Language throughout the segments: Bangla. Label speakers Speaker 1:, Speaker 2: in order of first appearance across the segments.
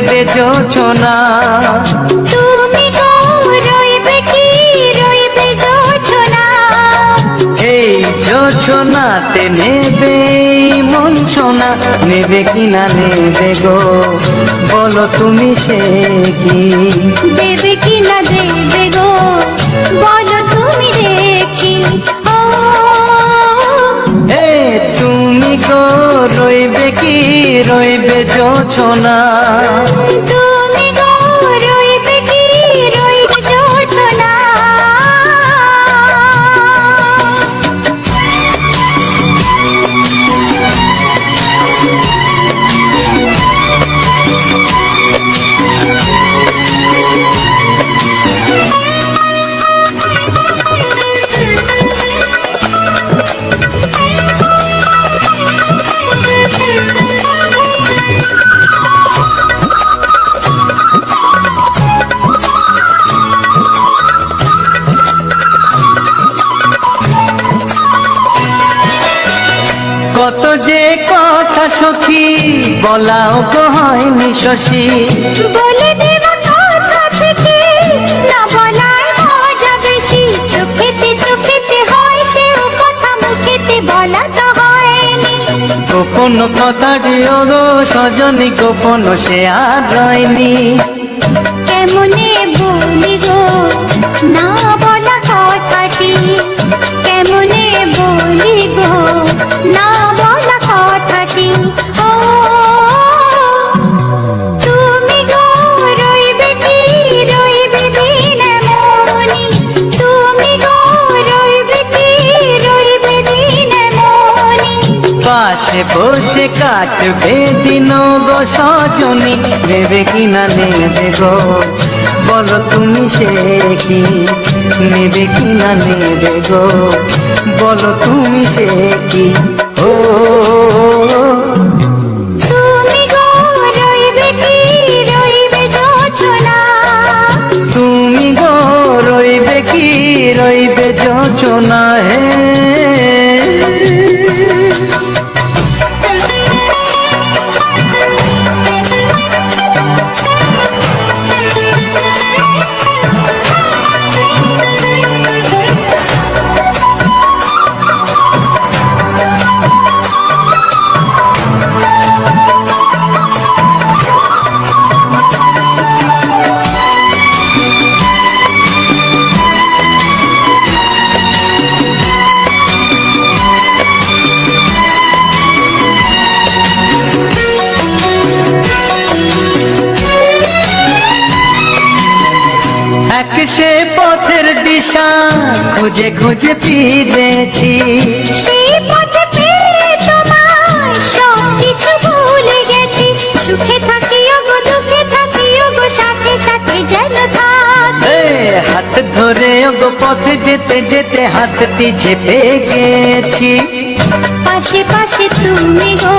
Speaker 1: রইবে জোছনা।
Speaker 2: তুমি গো রইবে কি রইবে জোছনা।
Speaker 1: এই জোছনাতে নেবে মন সোনা, নেবে কিনা নেবে গো বলো তুমি সে কি।
Speaker 2: দেবে কিনা দেবে গো বলো তুমি দেখি। ও
Speaker 1: এ তুমি গো রইবে কি রইবে জোছনা।
Speaker 2: তুমি গো রইবে কি রইবে জোছনা।
Speaker 1: কত যে কথা সখী বলাও তো হয়নি শশী।
Speaker 2: বলে দেব কথা থেকে না বলার মজা বেশি। চোখেতে চোখেতে হয় সেও কথা মুখেতে বলা তো হয়নি।
Speaker 1: গোপন কথাটি গো সজনী গোপন সে আর রয়নি।
Speaker 2: কেমনে বলি গো না বলা কথাটি। কেমনে বলি গো না বলা কথাটি। ও তুমি গো রইবে কি রইবে দিন মনি। তুমি গো রইবে কি রইবে দিন মনি।
Speaker 1: পাশে বসে কাটবে দিন গো সজনী, নেবে কিনা নেবে গো বলো তুমি সে কি। নেবে কিনা নেবে গো বলো তুমি সে কি। ও
Speaker 2: তুমি গো রইবে কি রইবে জোছনা।
Speaker 1: তুমি গো রইবে কি রইবে জোছনা। হে এক সে পথের দিশা খুঁজে খুঁজে ফিরেছি।
Speaker 2: সেই পথে পেয়ে তোমায় সব কিছু ভুলে গেছি। সুখে থাকিও গো দুঃখে থাকিও গো সাথে সাথে যেন থাকি।
Speaker 1: হাত ধরে গো পথে যেতে যেতে হাতটি চেপে গেছি।
Speaker 2: পাশে পাশে তুমি গো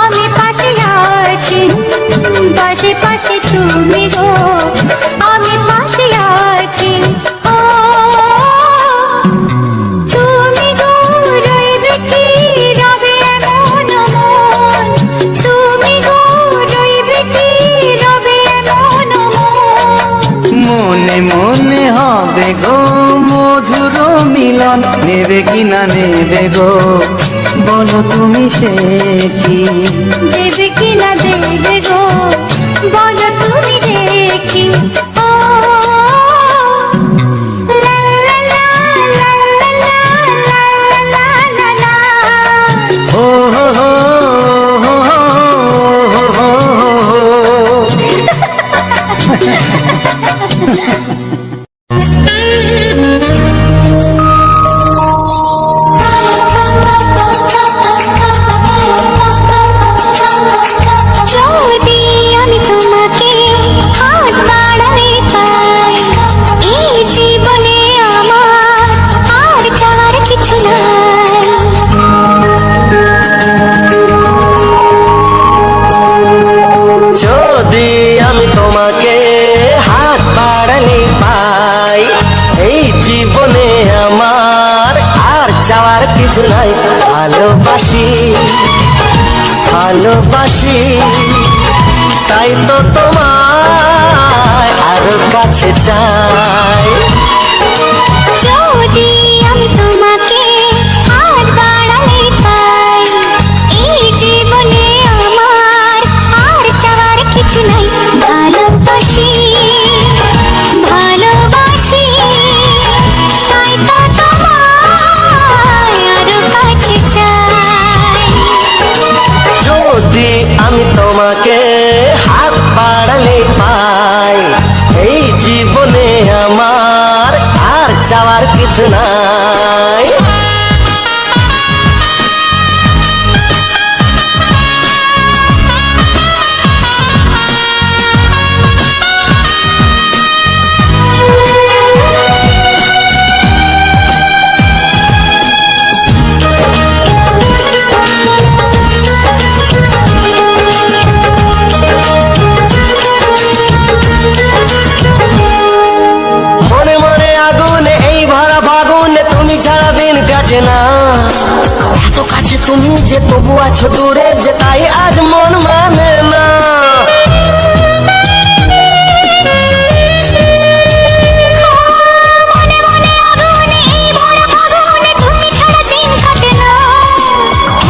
Speaker 2: আমি পাশে আছি। পাশে পাশে তুমি গো আমি পাশে আছি। ও তুমি গো রইবে কি রবে এমন মন। তুমি গো রইবে কি রবে এমন মন।
Speaker 1: মনে মনে হবে গো মধুর মিলন, নেবে কিনা নেবে গো বলো তুমি সে কি।
Speaker 2: দেবে কিনা দেবে গো বলো তুমি দেখি। ও লা লা লা লা লা লা লা লা লা।
Speaker 1: ও হো হো হো হো হো হো।
Speaker 2: যদি আমি তোমাকে হাত বাড়াতে পাই, এই জীবনে আমার আর চাওয়ার কিছু নাই।
Speaker 1: যদি আমি তোমাকে হাত বাড়ালে পাই, এই জীবনে আমার আর চাওয়ার কিছু নাই। ভালোবাসি ভালোবাসি তাই তো তোমায় আরো কাছে চাই।
Speaker 2: যদি আমি তোমাকে হাত বাড়ালে পাই, এই জীবনে আমার আর চাওয়ার কিছু নাই। ভালোবাসি ভালোবাসি, তাই তো তোমায় আরো কাছে চাই।
Speaker 1: যদি আমি তোমাকে হাত বাড়ালে পাই, এই জীবনে আমার আর চাওয়ার কিছু নাই। মনে মনে আগুনে এই ভরা ফাগুনে তুমি ছাড়া দিন কাটে না। এত কাছে তুমি যে তবু আছো দূরে, যে তাই আজ মন মানে না।
Speaker 2: মনে মনে আগুনে এই ভরা ফাগুনে তুমি ছাড়া দিন কাটে না।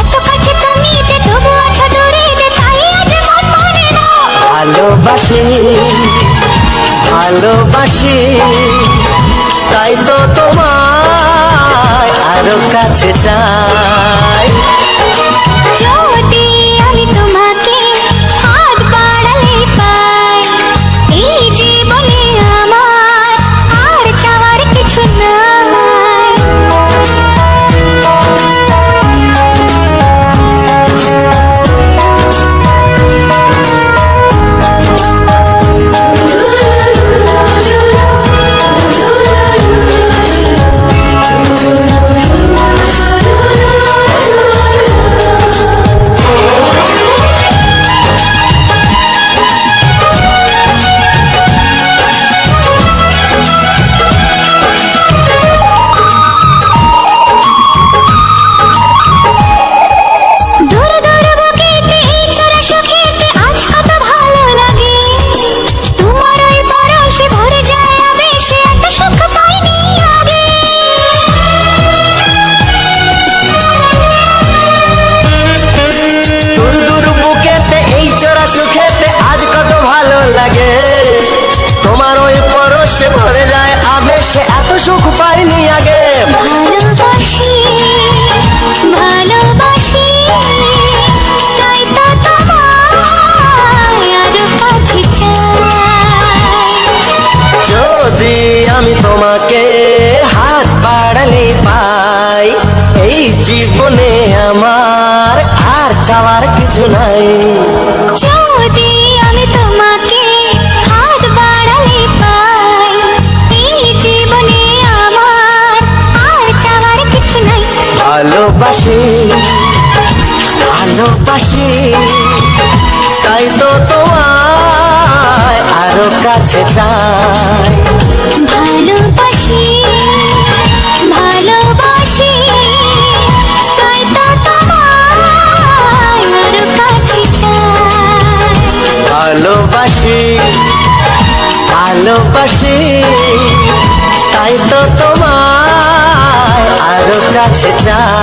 Speaker 2: এত কাছে তুমি যে তবু আছো দূরে, যে তাই আজ মন মানে না।
Speaker 1: ভালোবাসি ভালোবাসি, তাই তো তোমায় আরো কাছে চাই।
Speaker 2: যদি আমি তোমাকে হাত বাড়ালে পাই, এই জীবনে আমার আর চাওয়ার কিছু নাই। দূর দূর বুকেতে এই ছোড়া সুখেতে আজ কত ভালো লাগে। তোমার ওই পরশে ভরে যায় আবেশে, এত সুখ পাইনি আগে।
Speaker 1: দূর দূর বুকেতে এই চোরা সুখেতে আজ কত ভালো লাগে। তোমার ওই পরশে ভরে যায় আবেশে, এত সুখ পাইনি আগে।
Speaker 2: ভালোবাসি ভালোবাসি, তাই তো তোমায় আরো কাছে চাই।
Speaker 1: যদি আমি তোমাকে হাত বাড়ালে পাই, এই জীবনে আমার আর চাওয়ার কিছু নাই।
Speaker 2: যদি আমি তোমাকে হাত বাড়ালে পাই, এই জীবনে আমার আর চাওয়ার কিছু নাই।
Speaker 1: ভালোবাসি ভালোবাসি, তাই তো তোমায় আরো কাছে চাই।
Speaker 2: ভালোবাসি ভালোবাসি, তাই তো তোমায় আরো কাছে চাই।
Speaker 1: ভালোবাসি ভালোবাসি, তাই তো তোমায় আরো কাছে চাই।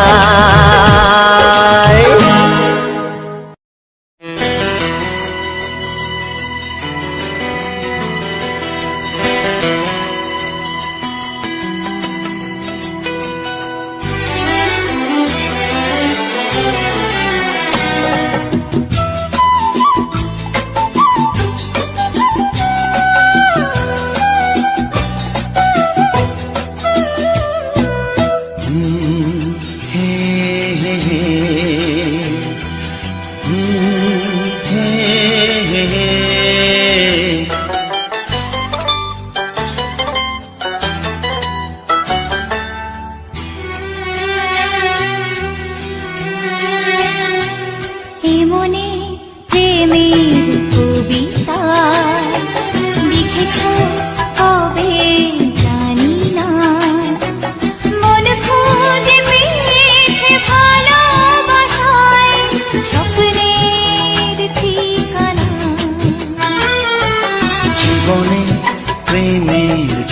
Speaker 1: হে হে হে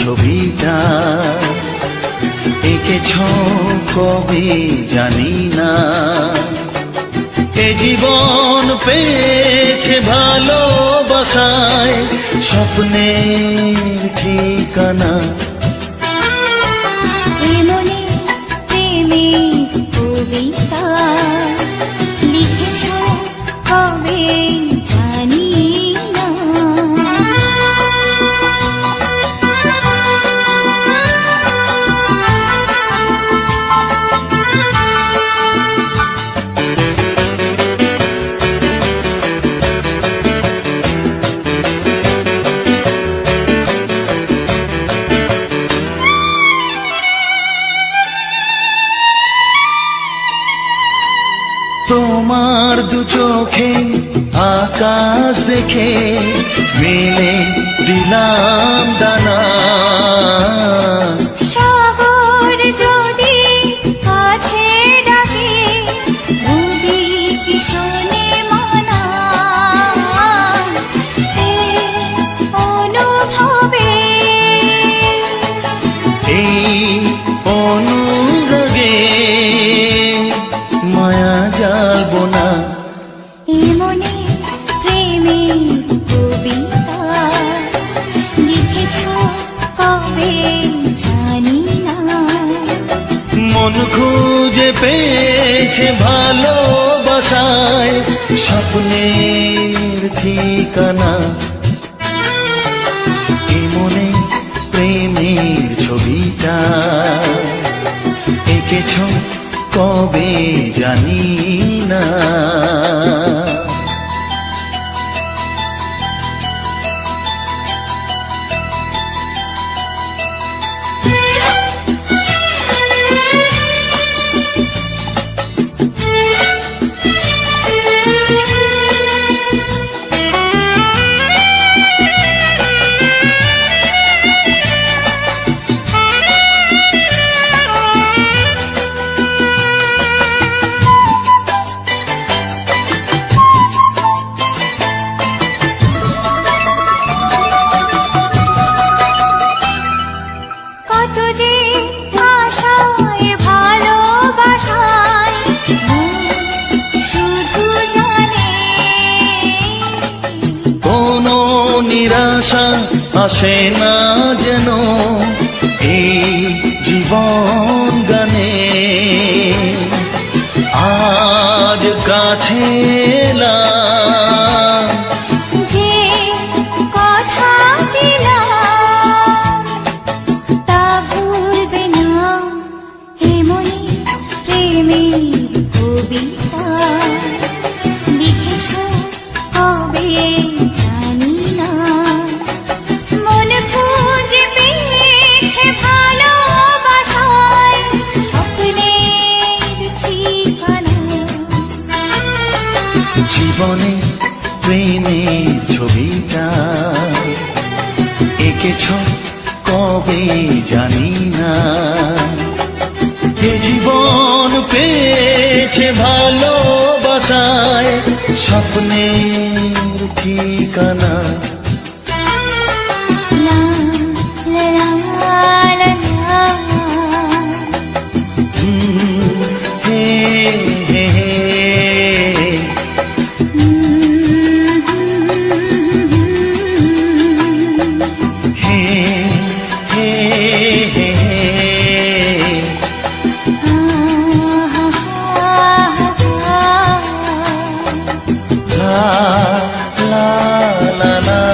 Speaker 3: ছবিটা এঁকেছ কবে জানি না। এ জীবন পেয়েছে ভালোবাসায় স্বপ্নের ঠিকানা।
Speaker 2: এমনি প্রেমের কবিতা লিখেছ কবে জানি না।
Speaker 3: তোমার দু চোখে আকাশ দেখে মেলে দিলাম দানা।
Speaker 2: শহর যদি কাছে ডাকে নদী কি শোনে মানা। এই অনুভবে
Speaker 3: এই অনুরাগে মায়া জ্বালবো না।
Speaker 2: এমনি প্রেমের কবিতা লিখেছ কবে জানি না।
Speaker 3: মন খুঁজে পেয়েছে ভালোবাসায় স্বপ্নের ঠিকানা। এমনে প্রেমের ছবিটা এঁকেছ কবে জানি না।
Speaker 2: কত যে আশায় ভালোবাসায় মন শুধু জানে।
Speaker 3: কোনো নিরাশা আসে না যেন এই জীবন গানে। আজ কাছে এলাম
Speaker 2: যে কথা দিলাম তা ভুলবে না। এমনি প্রেমের কবিতা লিখেছ কবে জানি না। মন খুঁজে পেয়েছে ভালোবাসায় স্বপ্নের ঠিকানা।
Speaker 3: জীবনে প্রেমের ছবিটা এঁকেছ কবে জানি না। এ জীবন পেয়েছে ভালোবাসায় স্বপ্নের ঠিকানা।
Speaker 2: লা লা লা লা লা।
Speaker 3: হে হে হে হে হে হে হে। লা লা লা লা।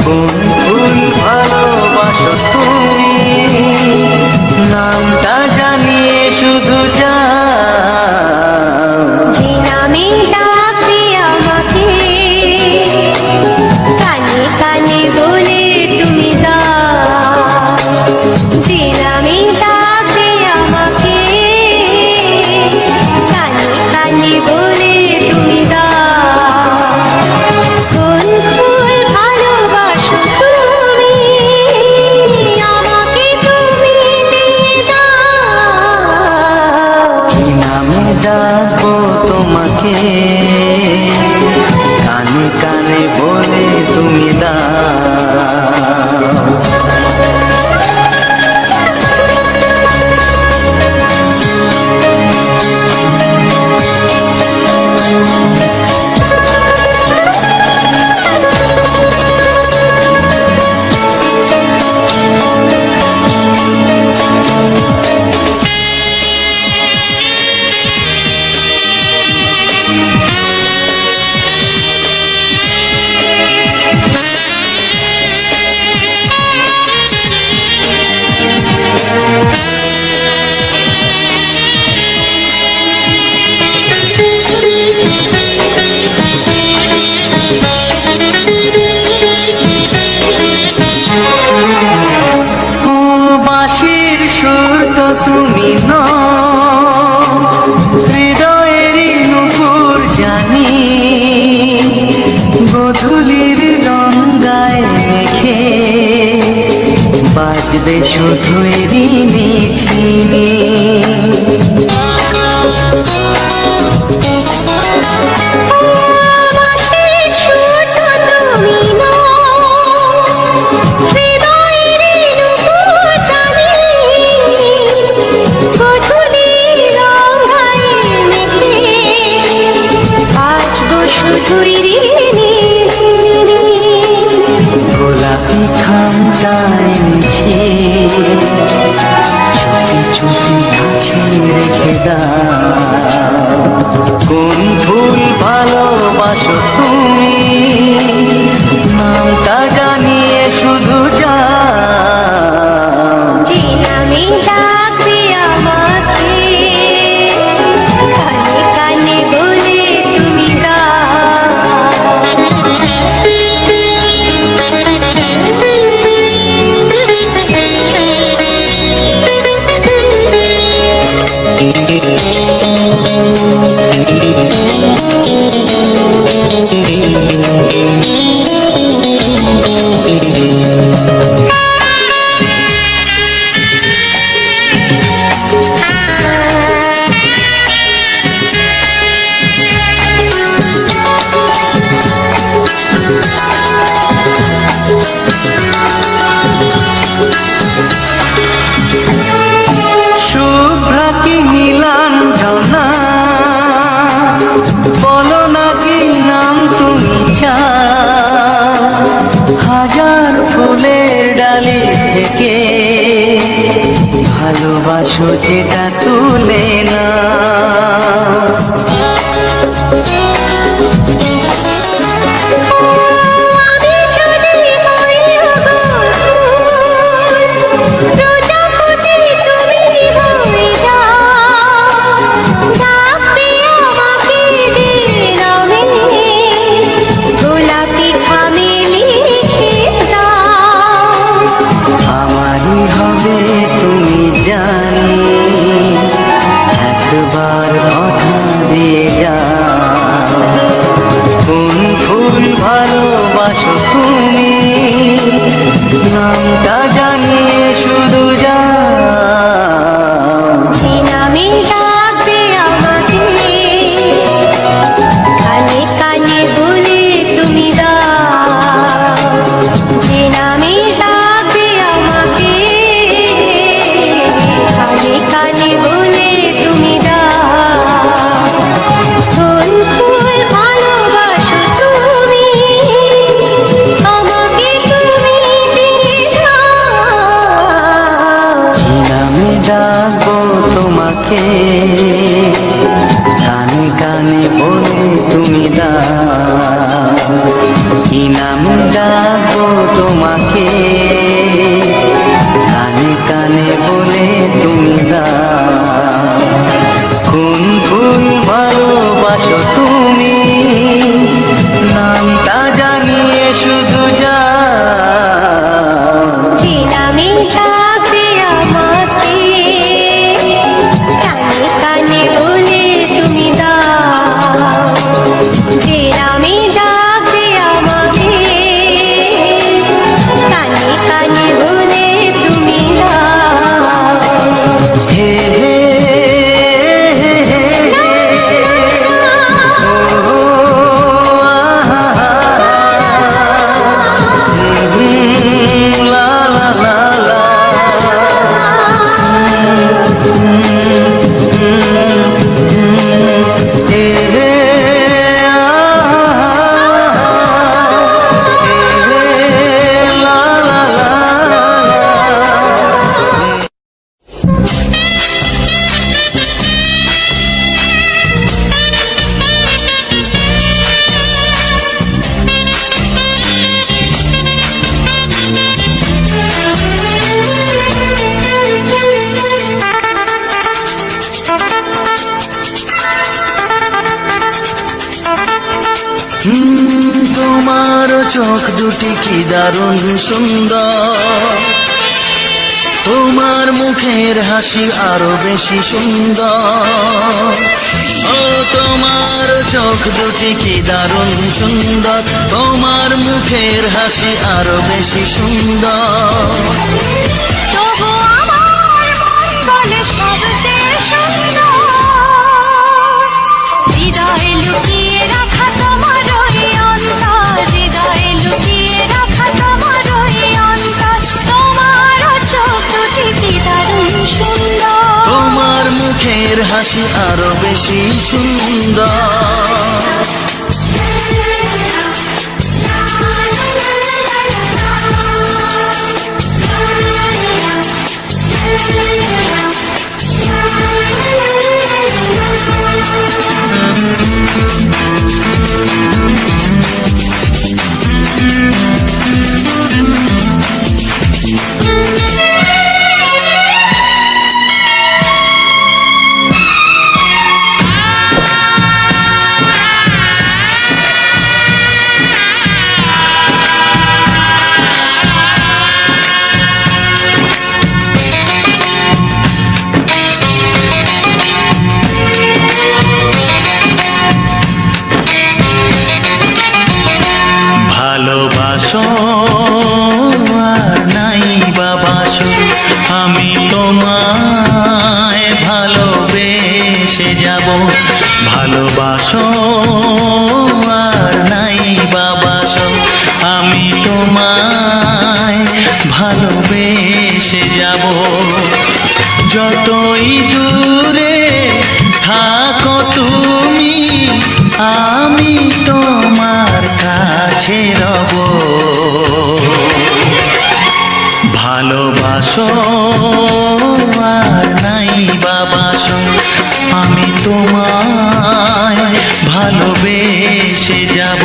Speaker 1: কোন ফুল ভালোবাসো তুমি নামটা জানিয়ে শুধু যাও
Speaker 2: যে নামে ডাকবে আমাকে কানে কানে বলে তুমি দাও যে নামে ডাকবে আমাকে কানে কানে বলে তুমি দাও কোন ফুল ভালোবাসো তুমি আমাকে তুমি দিয়ে দাও
Speaker 1: কি নামে ডাকবো তোমাকে কানে কানে বলে তুমি দাও ও বাঁশির সুর তো তুমি নও হৃদয়েরই নুপুর জানি গধূলির রঙায় মেখে বাজবে শুধু এরই নিঝিনি
Speaker 2: বাঁশির সুর তো তুমি নও হৃদয়ের নুপুর জানি গধূলির রঙায় মেখে বাজবো শুধুই ঋণী
Speaker 1: গোলাপি খামটা এনেছি চুপি চুপি কাছে রেখে দাও কোন ফুল ভালোবাসো তুমি নামটা জানিয়ে শুধু যাও
Speaker 2: যে নামে ডাকবে আমাকে কানে কানে বলে তুমি
Speaker 1: শুভ্রা কি নীলাঞ্জনা বলো না কি নাম তুমি চাও হাজার ফুলের ডালি থেকে ভালোবাসো যেটা তুলে না
Speaker 2: আমি যদি হই প্রজাপতি তুমি হয়ে যাও ডাকবে আমাকে যে নামে গোলাপি খামে লিখে দাও
Speaker 1: আমারই হবে তুমি জানি একবার কথা দিয়ে যাও কোন ফুল ভালোবাসো তুমি নামটা জানিয়ে শুধু যাও
Speaker 2: যে নামে ডাকবে আমাকে কানে কানে বলে তুমি দাও যে নামে ডাকবে আমাকে কানে কানে বলে তুমি দাও কোন ফুল ভালোবাসো তুমি আমাকে তুমি দিয়ে দাও
Speaker 1: তোমাকে, কানে কানে বলে তুমি দাও কোন ফুল ভালোবাসো তুমি, নামটা জানিয়ে শুধু যাও।
Speaker 2: যে নামে ডাকবে আমাকে, কানে কানে বলে তুমি দাও। যে নামে ডাকবে আমাকে, কানে কানে বলে তুমি দাও।
Speaker 1: হে হে হে হে হে, ও আহা, লা লা লা লা, হে হে লা লা লা লা। তোমার চোখ দুটি কি দারুণ সুন্দর, তোমার মুখের হাসি আরো বেশি সুন্দর। ও তোমার চোখ দুটি কি দারুণ সুন্দর, তোমার মুখের হাসি আরো বেশি সুন্দর।
Speaker 2: তবু আমার মন বলে সবচেয়ে সুন্দর, হৃদয়ে লুকিয়ে রাখা তোমার ওই অন্তর, হৃদয়ে লুকিয়ে রাখা তোমার ওই অন্তর। তোমার চোখ দুটি কি দারুণ সুন্দর,
Speaker 1: তোমার মুখের হাসি আরো বেশি সুন্দর। ভালোবাসো আর নাই বাবাসো, আমি তোমায় ভালোবেসে যাব। ভালোবাসো আর নাই বাবাসো, আমি তোমায় ভালোবেসে যাব। যতই দূরে থাকো তুমি, আমি তোমার কাছে রব। ভালোবাসো আর নাই বাবাসো, আমি তোমায় ভালোবেসে যাব।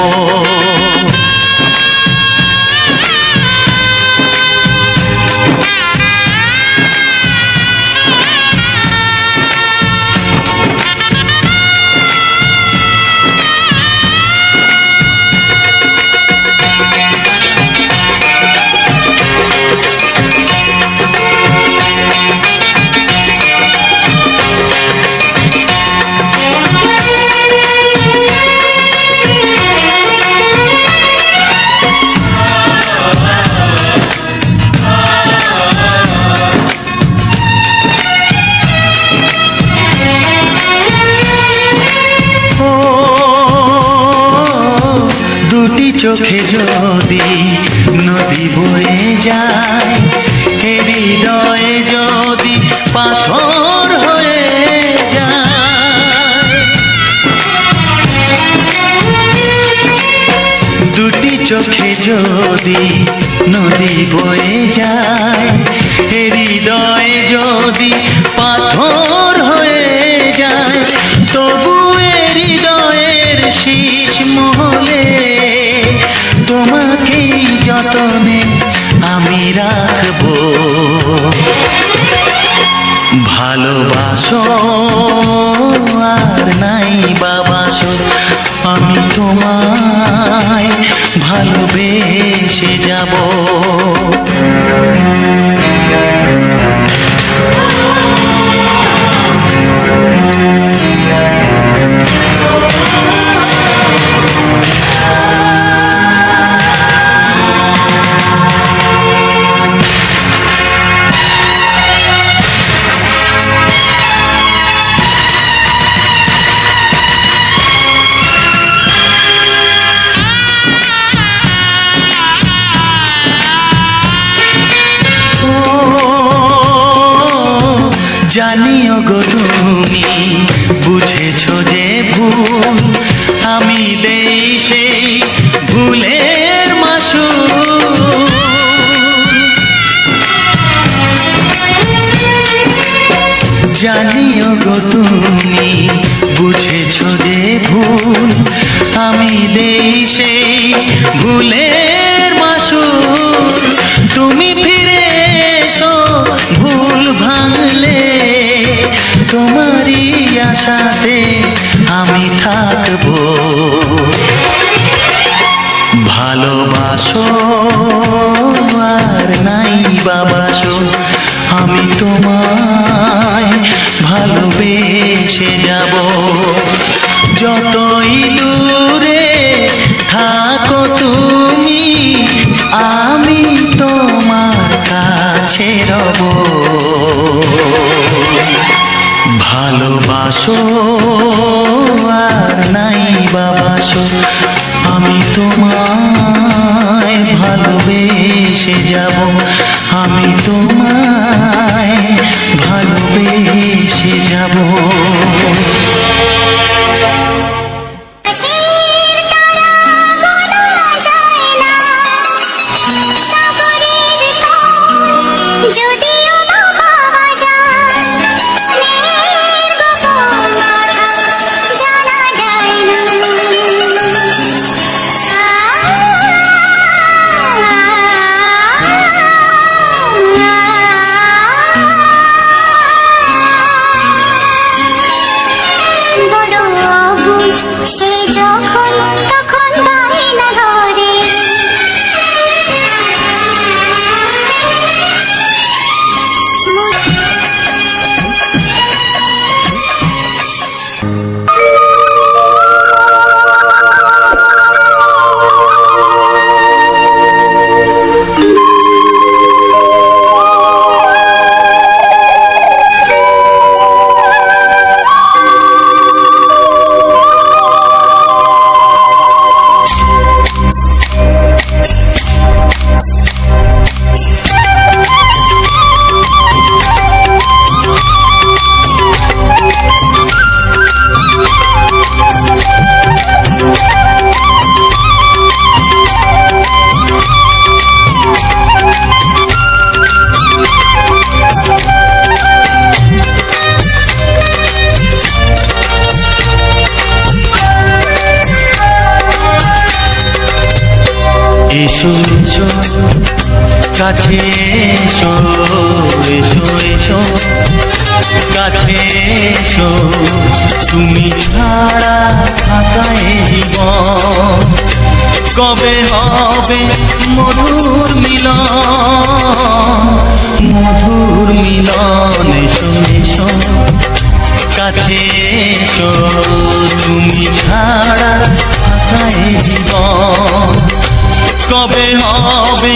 Speaker 1: চোখে যদি নদী বয়ে যায়, হৃদয়ে যদি পাথর হয়ে যায়, দুটি চোখে যদি নদী বয়ে যায়, হৃদয়ে যদি পাথর হয়ে যায়, তবু হৃদয়ের শীষ মহলে তোমাকেই যত
Speaker 3: যতনে আমি রাখবো। ভালোবাসো আর নাই বাবাসো, আমি তোমায় ভালোবেসে যাব। জানিও গো তুমি বুঝেছো যে ভুল, আমি দেই সেই ভুলের মাসুল। জানিও গো তুমি বুঝেছো যে ভুল, আমি দেই সেই ভুলের মাসুল। তুমি ফিরে এসো ভুল ভাঙলে, তোমারই আশাতে আমি থাকবো। ভালোবাসো আর নাই বাবাসো, আমি তোমায় ভালোবেসে যাব। যতই দূরে থাকো তুমি, আমি তোমার কাছে রব। ভালোবাসো আর নাই বাবাসো, আমি তোমায় ভালোবেসে যাব। আমি তোমায় ভালোবেসে যাব।
Speaker 2: সে যখন তখন বায়না ধরে, এসো এসো কাছে এসো, এসো এসো কাছে এসো। তুমি ছাড়া থাকা এ জীবন কবে হবে মধুর মিলন, মধুর মিলন। এসো এসো কাছে এসো, তুমি ছাড়া থাকা এ জীবন কবে হবে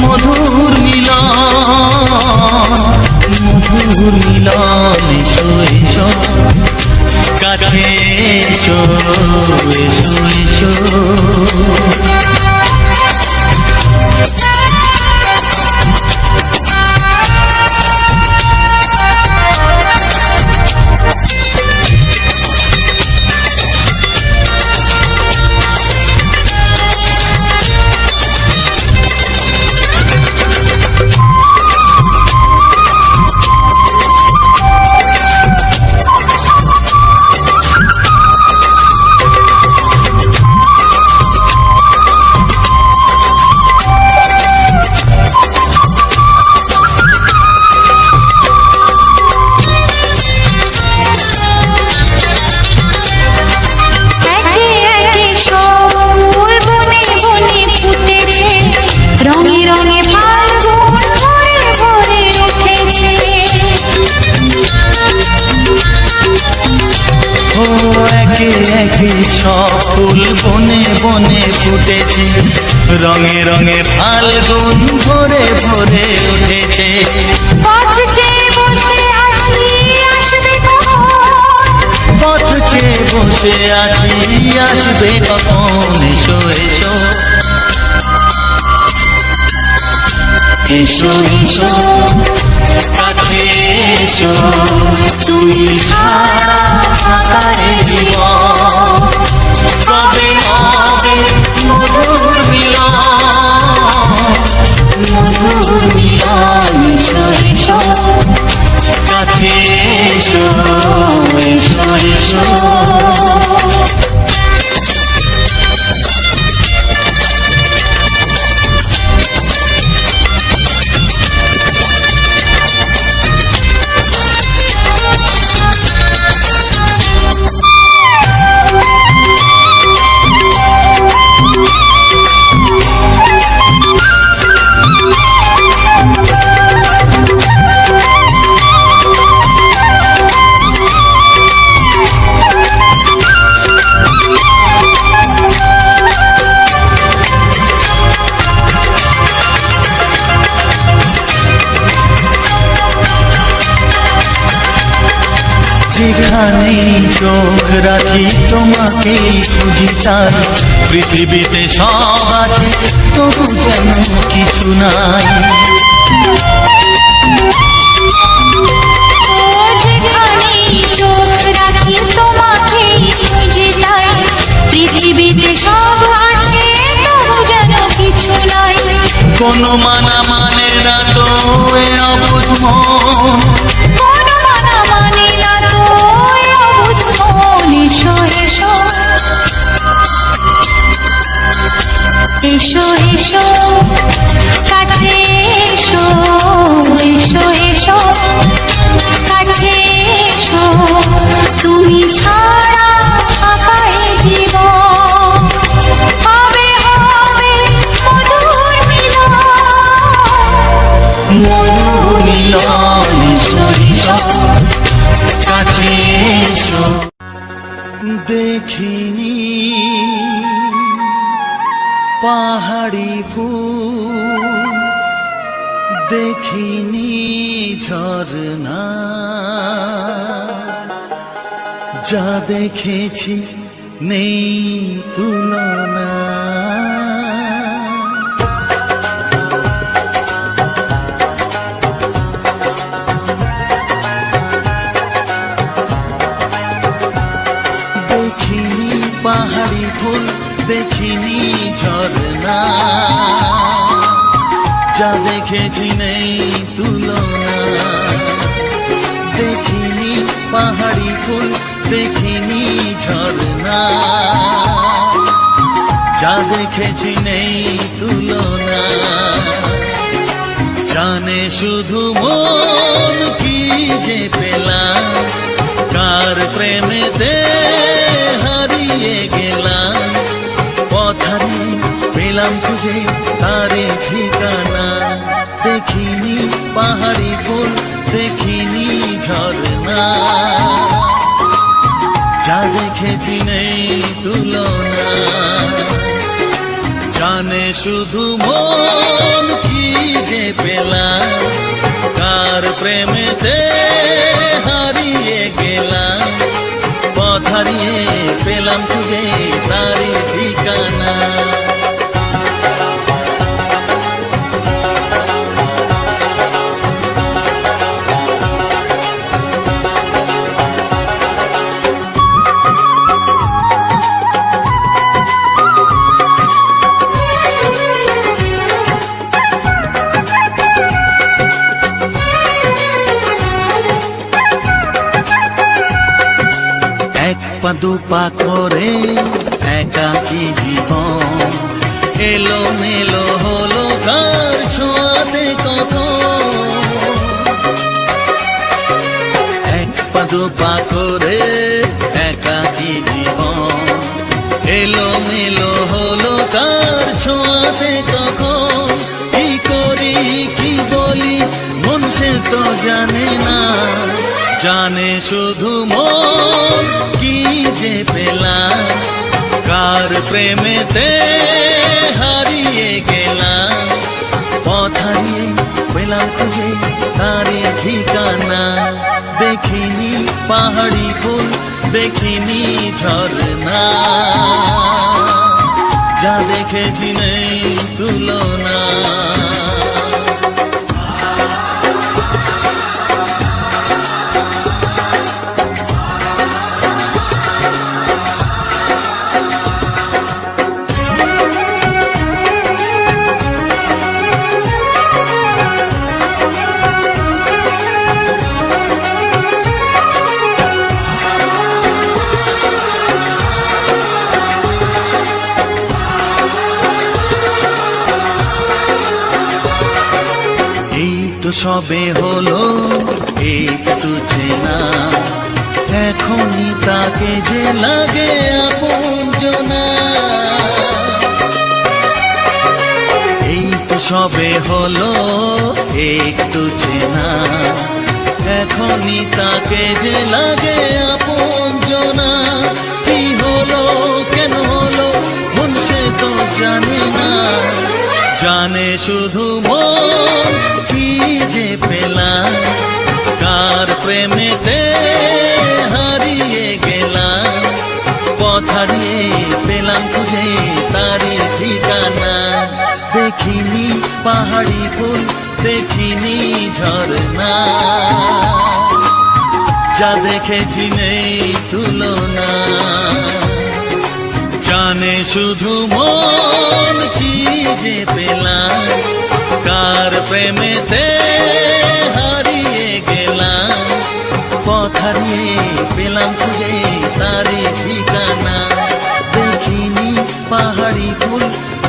Speaker 2: মধুর মিলন, মধুর মিলন। এসো এসো কাছে এসো, এসো এসো।
Speaker 3: ফুটেছে, রঙে রঙে ফাল্গুন ভরে ভরে উঠেছে।
Speaker 2: পথ চেয়ে বসে আছি আসবে কখন,
Speaker 3: পথ চেয়ে বসে আছি আসবে কখন, এসো এসো এসো এসো কাছে এসো, তুমি ছাড়া ফাঁকা এ জীবন, কবে হবে মধুর মিলন, মধুর মিলন, এসো এসো কাছে এসো, এসো এসো। যেখানেই চোখ রাখি তোমাকেই খুঁজি তাই, পৃথিবীতে সব আছে তবু যেন কিছু নাই।
Speaker 2: যেখানেই চোখ রাখি তোমাকেই খুঁজি তাই, পৃথিবীতে সব আছে তবু যেন কিছু নাই।
Speaker 3: কোনো মানা মানে না তো এ অবুঝ মন,
Speaker 2: কোনো মানা মানে না তো এ অবুঝ মন, এসো এসো এসো এসো কাছে এসো, এসো এসো কাছে এসো, তুমি ছাড়া ফাঁকা এ জীবন, হবে হবে মধুর মিলন,
Speaker 3: মধুর মিলন, এসো এসো কাছে এসো। দেখিনি পাহাড়ি ফুল, দেখিনি ঝরনা, যা দেখেছি নেই তুলনা। দেখিনি পাহাড়ি ফুল, দেখিনি ঝরনা, যা দেখেছি নেই তুলনা। দেখিনি পাহাড়ি ফুল, দেখিনি ঝরনা, যা দেখেছি নেই তুলনা। জানে শুধু মন কি যে পেলাম, কার প্রেমেতে হারিয়ে গেলাম, পথ হারিয়ে পেলাম খুঁজে তারে ঠিকানা। দেখিনি পাহাড়ি ফুল, দেখিনি ঝরনা, যা দেখেছি নেই তুলনা। জানে শুধু মন কি যে পেলাম, কার প্রেমেতে হারিয়ে গেলাম, পথ হারিয়ে পেলাম খুঁজে তারে ঠিকানা। এক পা দুপা করে একাকী জীবন, এলো মেলো হলো কার ছোঁয়াতে কখন। এক পা দুপা করে একাকী জীবন, এলো মেলো হলো কার ছোঁয়াতে কখন। কি করি কি বলি মন সে তো জানে না, জানে শুধু মন কি যে পেলাম, কার প্রেমেতে হারিয়ে গেলাম, পথ হারিয়ে পেলাম খুঁজে তারে ঠিকানা। দেখিনি পাহাড়ি ফুল, দেখিনি ঝরনা, যা দেখেছি নেই তুলনা। সবে হলো একটু চেনা, এখনই তাকে যে লাগে আপনজনা। এই তো সবে হলো একটু চেনা, এখনই তাকে যে লাগে আপনজনা। কি হলো কেন হলো মন সে তো জানে না, জানে শুধু মন কি যে পেলাম, কার প্রেমেতে হারিয়ে গেলাম। পথ হারিয়ে পেলাম খুঁজে তারি ঠিকানা। দেখিনি পাহাড়ি ফুল, দেখিনি ঝরনা, যা দেখেছি নেই তুলনা। জানে শুধু মন কি যে পেলাম, কার প্রেমেতে হারিয়ে গেলাম। পথ হারিয়ে পেলাম খুঁজে তারি ঠিকানা। দেখিনি পাহাড়ি ফুল,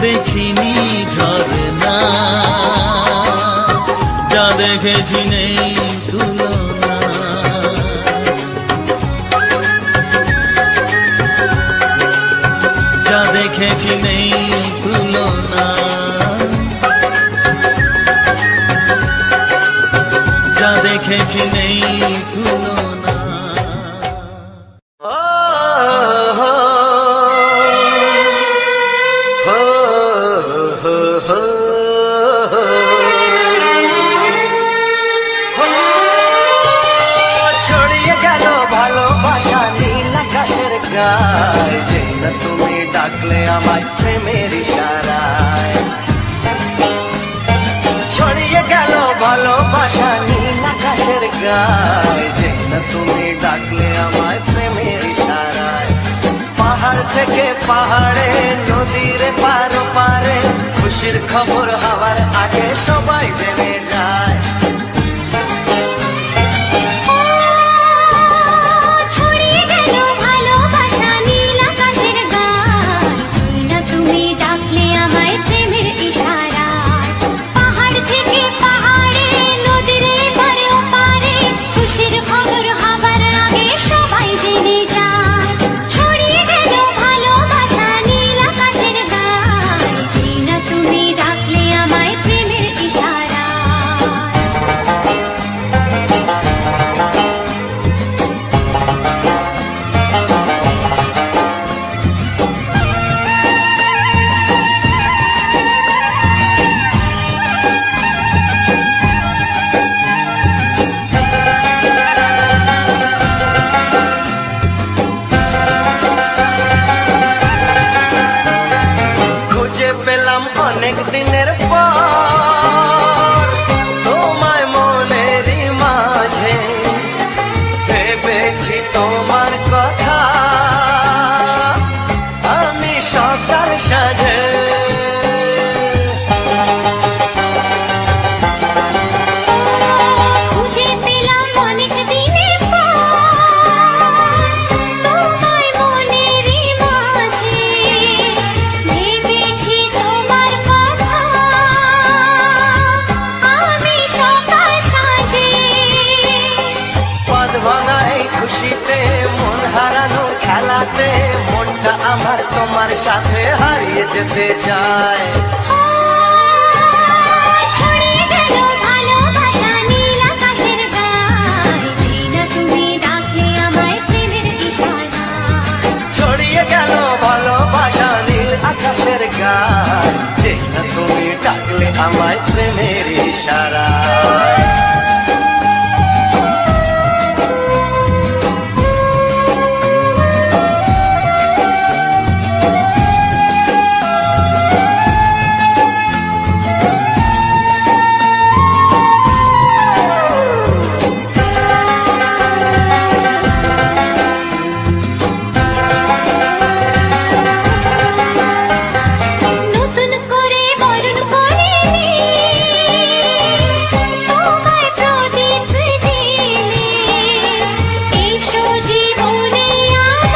Speaker 3: দেখিনি ঝরনা, যা দেখেছি নেই তুলনা। যা দেখেছি নেই তুলনা, যা দেখেছি নেই তুলনা।
Speaker 1: ছড়িয়ে গেল ভালোবাসা নীল আকাশের গায়ে, যেটা তুমি ডাকলে আমার প্রেমের ইশারায়। ছড়িয়ে গেল ভালোবাসা নীল আকাশের গায়ে, যেটা তুমি ডাকলে আমার প্রেমের ইশারায়। পাহাড় থেকে পাহাড়ে, নদীর পার পারে, খুশির খবর হওয়ার আগে সবাই জেনে যায়। অনেক দিনের পর তোমায় মনেরই মাঝে, ভেবেছি তোমার কথা আমি সকাল সাজে। খুশিতে মন হারানো খেলাতে, মনটা আমার তোমার সাথে হারিয়ে যেতে চায়।
Speaker 2: ছড়িয়ে গেল ভালোবাসা নীল আকাশের গায়ে, যেটা তুমি ডাকলে আমায় প্রেমের ইশারায়।
Speaker 1: ছড়িয়ে গেল ভালোবাসা আমায় প্রেমের ইশারায়।
Speaker 2: নতুন করে বরণ করে তোমায় প্রদীপ জ্বেলে এসো জীবনে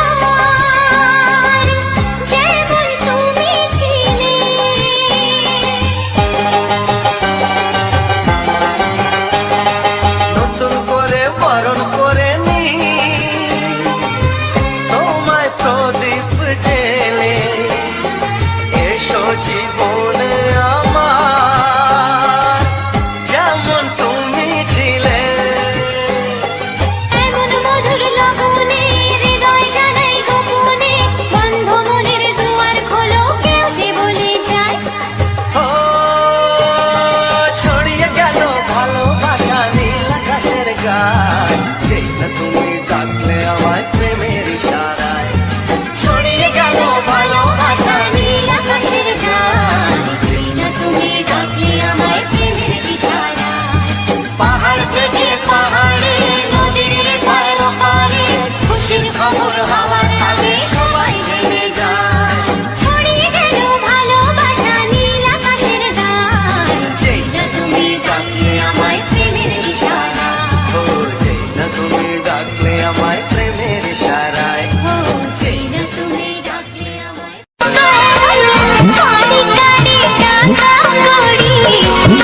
Speaker 2: আমার যেমন তুমি ছিলে।
Speaker 1: নতুন করে বরণ করে নি তোমায় প্রদীপ জেলে এসো জীবনে আমার যেমন তুমি ছিলে।
Speaker 2: এমন মধুর লগনে হৃদয় জানাই গোপনে বন্ধ মনের দুয়ার খোলো কেউ যে বলে যায়।
Speaker 1: ও ছড়িয়ে গেল ভালোবাসা নীল আকাশের গায়, যেই না তুমি ডাকলে আমায় প্রেমের ইশারায়। ছড়িয়ে গেল ভালোবাসা
Speaker 2: নীল আকাশের গান যেই না তুমি ডাকলে আমায় প্রেমের ইশারায়।
Speaker 1: পাহাড় থেকে পাহাড়ে
Speaker 2: নদীর পার ওপারে খুশির খবর হওয়ার আগে সবাই জেনে যায়। ছড়িয়ে গেল ভালোবাসা নীল আকাশের গান যেই না তুমি ডাকলে আমায় প্রেমের ইশারায়।
Speaker 1: ও যেই না তুমি ডাকলে আমায় প্রেমের ইশারায়।
Speaker 2: ও যেই না তুমি ডাকলে আমায়। কারি কারি টাকা করি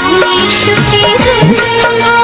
Speaker 2: আমি সুখে থাকবো।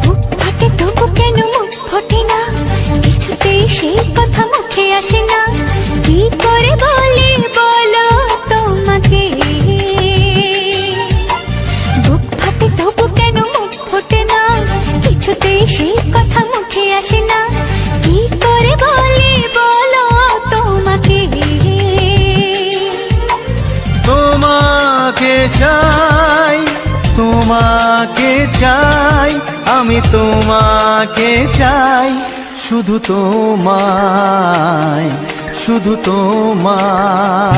Speaker 2: বুক ফাটে তবু কেন মুখ ফোটে না, কিছুতেই সেই কথা মুখে আসে না। কি করে বলি বলো তোমাকে। বুক ফাটে তবু কেন মুখ ফোটে না, কিছুতেই সেই কথা মুখে আসে না। কি করে বলি বলো তোমাকে।
Speaker 1: তোমাকে চাই, তোমাকে চাই, আমি তোমাকে চাই, শুধু তোমায়, শুধু তোমায়।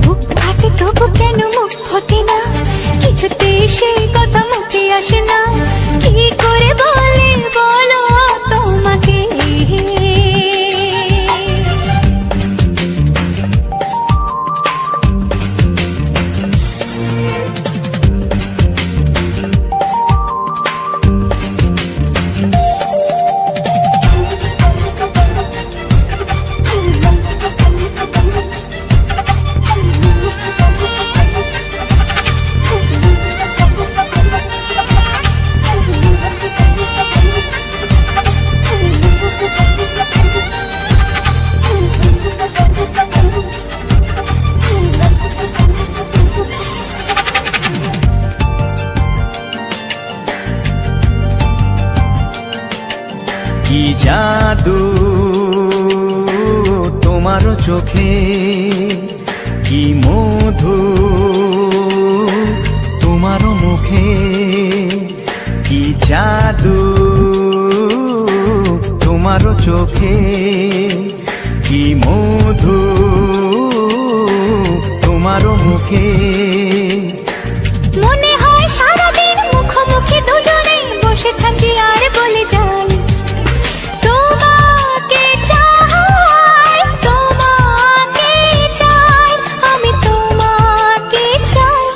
Speaker 2: বুক ফাটে তবু কেন মুখ ফোটে না, কিছুতেই সেই কথা মুখে আসে না। কি করে বলে বলো তোমাকে।
Speaker 1: কি জাদু তোমার চোখে, কি মধু তোমার মুখে, কি জাদু তোমার চোখে, কি মধু তোমার মুখে।
Speaker 2: মনে হয় সারাদিন মুখোমুখি দুজনে বসে থাকি আর বলে যাই তোমাকে চাই, তোমাকে চাই, আমি তোমাকে চাই,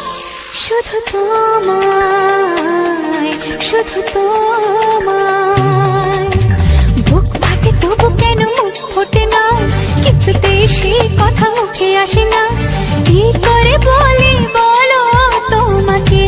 Speaker 2: শুধু তোমায়, শুধু তোমায়। কি করে বলি বলো তোমাকে।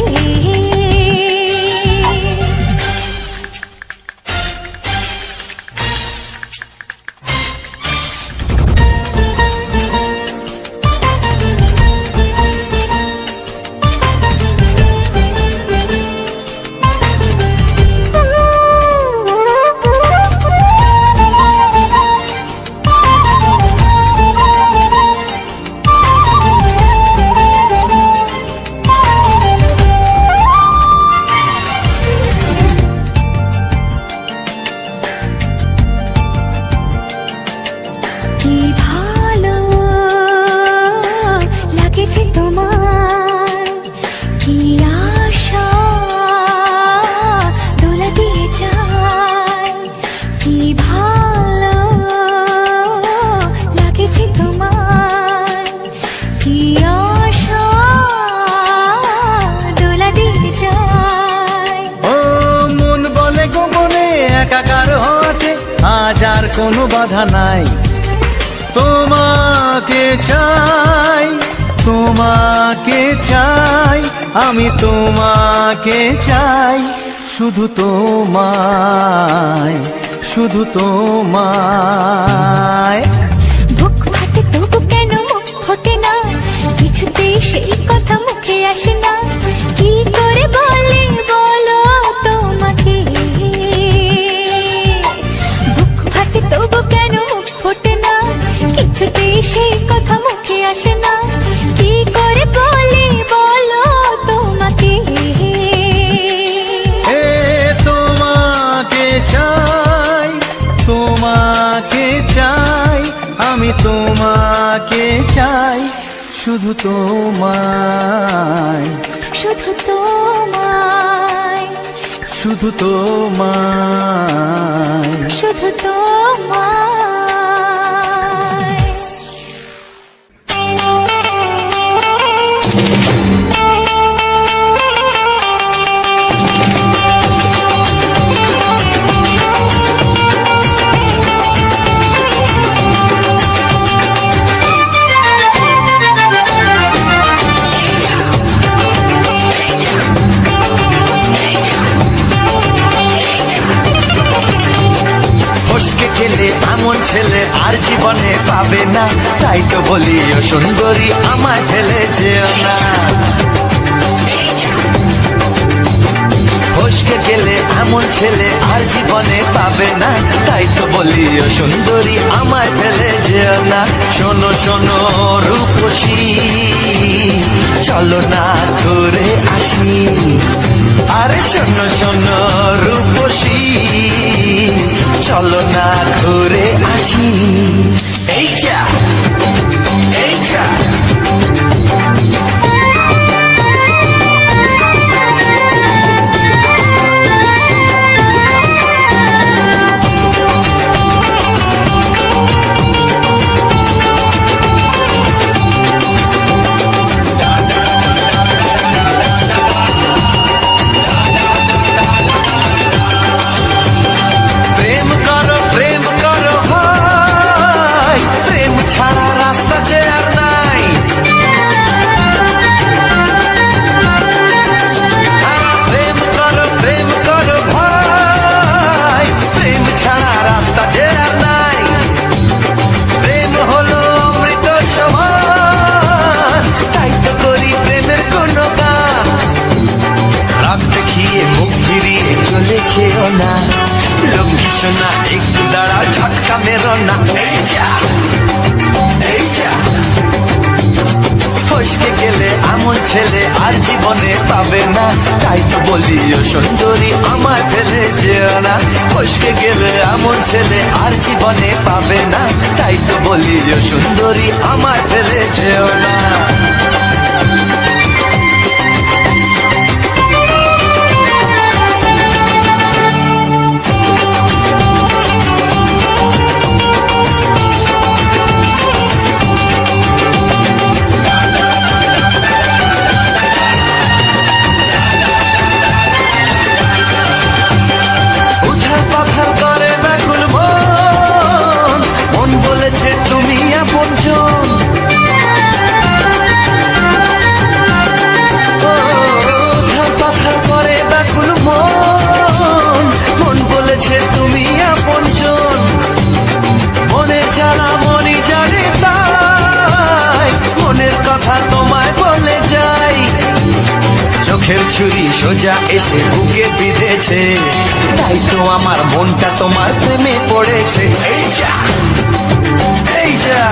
Speaker 2: কি ভালো লাগেছে তোমার, কি আশা দোলা দিয়ে যায়। কি ভালো লাগেছে তোমার, কি আশা দোলা দিয়ে যায়।
Speaker 1: ও মন বলে গোপনে একাকার হতে আজ আর কোনো বাধা নাই। তোমাকে চাই, তোমাকে চাই, আমি তোমাকে চাই, শুধু তোমায়, শুধু তোমায়।
Speaker 2: বুক ফাটে তবু কেন মুখ ফোটে না, কিছুতেই সেই কথা মুখে আসে না। কি করে বলি বলো তোমাকে। বুক ফাটে তবু কেন মুখ ফোটে না, কিছুতেই সেই কথা মুখে আসে না। কি করে বলি বলো তোমাকে।
Speaker 1: এ তোমাকে চাই, তোমাকে চাই, আমি তোমাকে চাই, শুধু তোমায়,
Speaker 2: শুধু তোমায়,
Speaker 1: শুধু তোমায়।
Speaker 2: শুধু তোমায়।
Speaker 3: ফসকে গেলে এমন ছেলে আর জীবনে পাবে না, তাই তো বলি ও সুন্দরী আমায় ফেলে যেও না। ফসকে গেলে এমন ছেলে আর জীবনে পাবে না, তাই তো বলি ও সুন্দরী আমায় ফেলে যেও না। শোনো শোনো রূপসী, চলো না ঘুরে আসি। আরে শোনো শোনো রূপসী, চলো না ঘুরে আসি। এই যা, এই যা। প্রেম করো ভাই, প্রেম ছাড়া রাস্তা যে আর নাই। প্রেম করো ভাই, প্রেম ছাড়া রাস্তা যে আর নাই। প্রেম হলো অমৃত সমান, তাই তো করি প্রেমের কোনো গান। রাত দেখিয়ে মুখ ফিরিয়ে চলে যেও না, লক্ষ্মী সোনা একটু দাঁড়া, ঝটকা মেরো না। এই যা, এই যা। ফসকে গেলে এমন ছেলে আর জীবনে পাবে না, তাই তো বলি ও সুন্দরী আমায় ফেলে যেও না। ফসকে গেলে এমন ছেলে আর জীবনে পাবে না, তাই তো বলি ও সুন্দরী আমায় ফেলে যেও না। দুঃখের ছুরি সোজা এসে বুকে বিঁধেছে, তাই তো আমার মনটা তোমার প্রেমে পড়েছে। এই যা এই যা,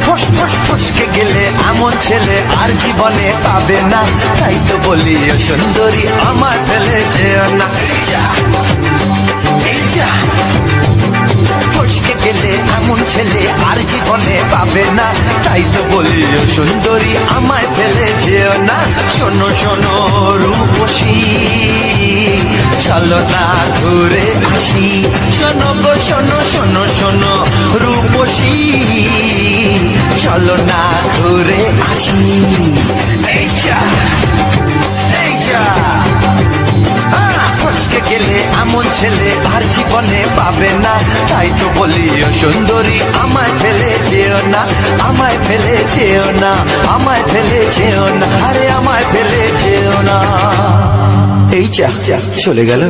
Speaker 3: ফস ফস ফসকে গেলে এমন ছেলে আর জীবনে পাবে না, তাই তো বলি ও সুন্দরী আমার ফেলে যেও না। এই যা এই যা, ফসকে গেলে এমন ছেলে আর জীবনে পাবে না, তাই তো বলি ও সুন্দরী আমায় ফেলে যেও না। শোনো শোনো রূপসী, চলো না ঘুরে আসি, শোনো গো শোনো শোনো শোনো রূপসী, চলো না ঘুরে আসি। এই যা এই যা, ফসকে গেলে এমন ছেলে আর জীবনে পাবে না, তাই তো বলি ও সুন্দরী আমায় ফেলে যেও না, আমায় ফেলে যেও না, আমায় ফেলে যেও না, আরে আমায় ফেলে যেও না। এই যা চলে গেল।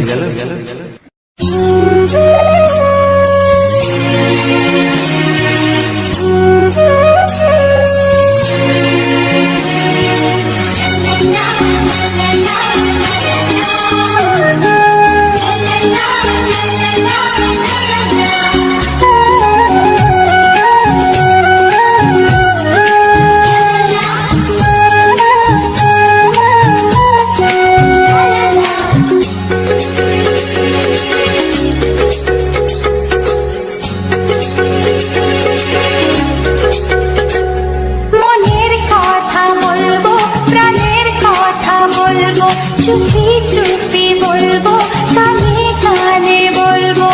Speaker 2: চুপি চুপি বলবো, কানে কানে বলবো,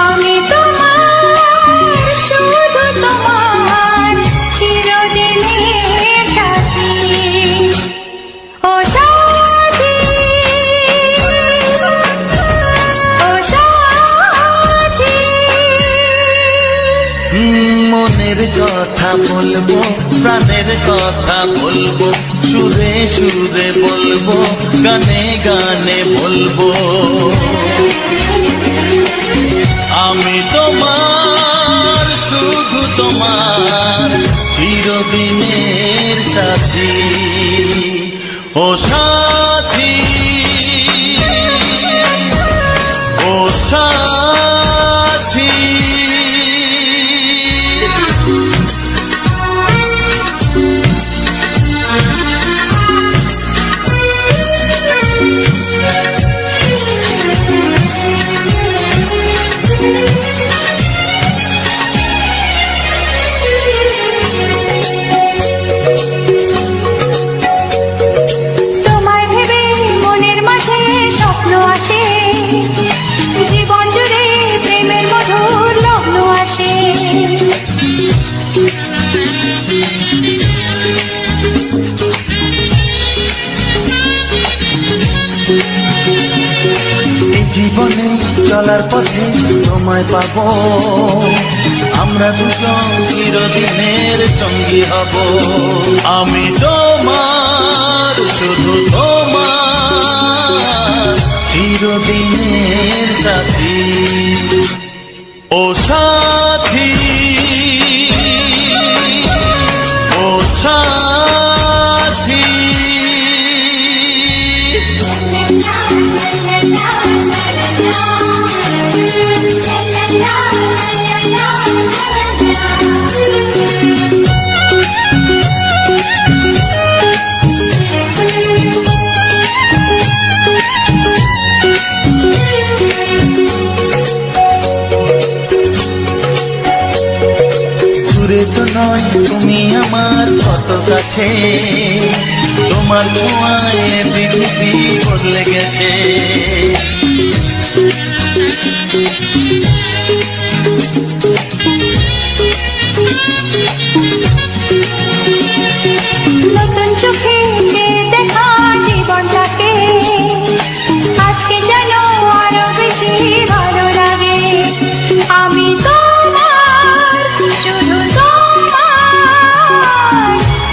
Speaker 2: আমি তোমার শুধু তোমার চিরদিনের সাথী। ও সাথী ও সাথী,
Speaker 1: মনের কথা বলবো, প্রাণের কথা বলবো, সুরে সুরে বলবো, গানে গানে বলবো, আমি তোমার শুধু তোমার চিরদিনের সাথী। ও সাথী ও সাথী,
Speaker 2: জীবন জুড়ে প্রেমের মধুর লগ্ন আসে।
Speaker 1: এই জীবনে চলার পথে তোমায় পাবো, আমরা দুজন চিরদিনের সঙ্গী হব, আমি তোমার শুধু তোমার চিরদিনের সাথী। ও সাথী ও সাথী, তো নয় তুমি আমার কত কাছে, তোমার ছোঁয়ায় পৃথিবী বদলে গেছে।
Speaker 2: নতুন চোখে যে দেখা জীবনটাকে আজকে যেন আরো বেশি ভালো লাগে। আমি তোমার শুধু তোমার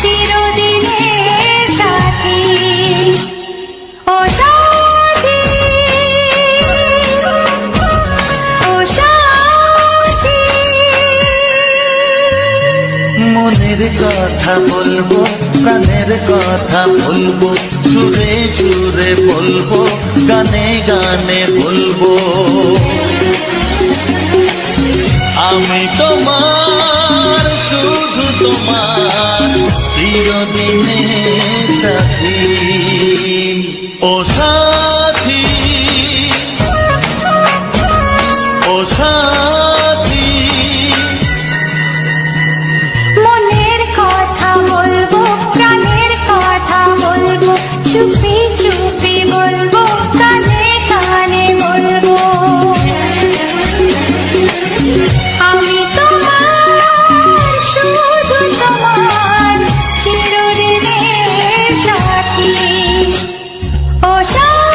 Speaker 2: চিরদিনের সাথী। ও সাথী
Speaker 3: মনের কথা বলবো, প্রাণের কথা বলবো, সুরে সুরে বলবো, গানে গানে বলবো। আমি তোমার, শুধু তোমার, চিরদিনের সাথী। ও সাথী, ও সাথী,
Speaker 2: মনের কথা বলবো, প্রাণের কথা বলবো, চুপি চুপি বলবো, কানে কানে বলবো। আমি তোমার, শুধু তোমার, চিরদিনের সাথী। ও সাথী।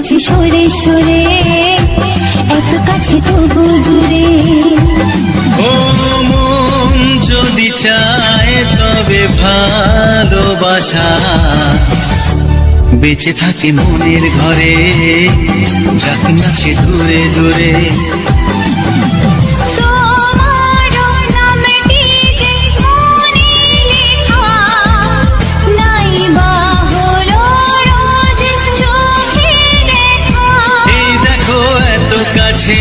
Speaker 2: বুঝি সরে সরে, এত কাছে তবু দূরে।
Speaker 1: ও মন যদি চায় তবে ভালোবাসা বেঁচে থাকে মনের ঘরে, যাক না সে দূরে দূরে।
Speaker 2: তোমারও নামটি যে মনে লেখা, নাই বা হলো রোজ চোখে দেখা।
Speaker 1: এই দেখো এত কাছে,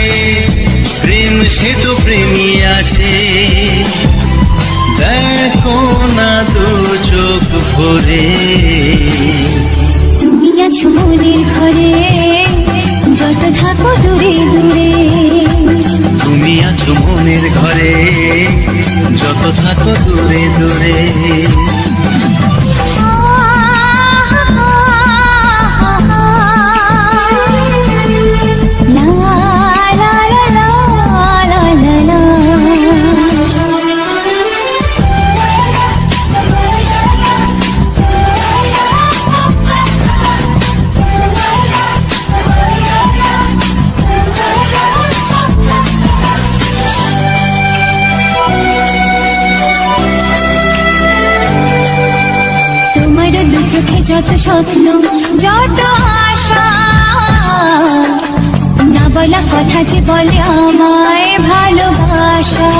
Speaker 1: প্রেম সে তো প্রেমী আছে, দেখো না দু চোখ ভরে।
Speaker 2: তুমি আছো মনের ঘরে, যত থাকো দূরে দূরে।
Speaker 1: তুমি আছো মনের ঘরে, যত থাকো দূরে দূরে।
Speaker 2: লা লা লা লা লা লা লা। তোমার দু চোখে যত স্বপ্ন, যত আশা, না বলা কথা যে বলে আমায় ভালোবাসা।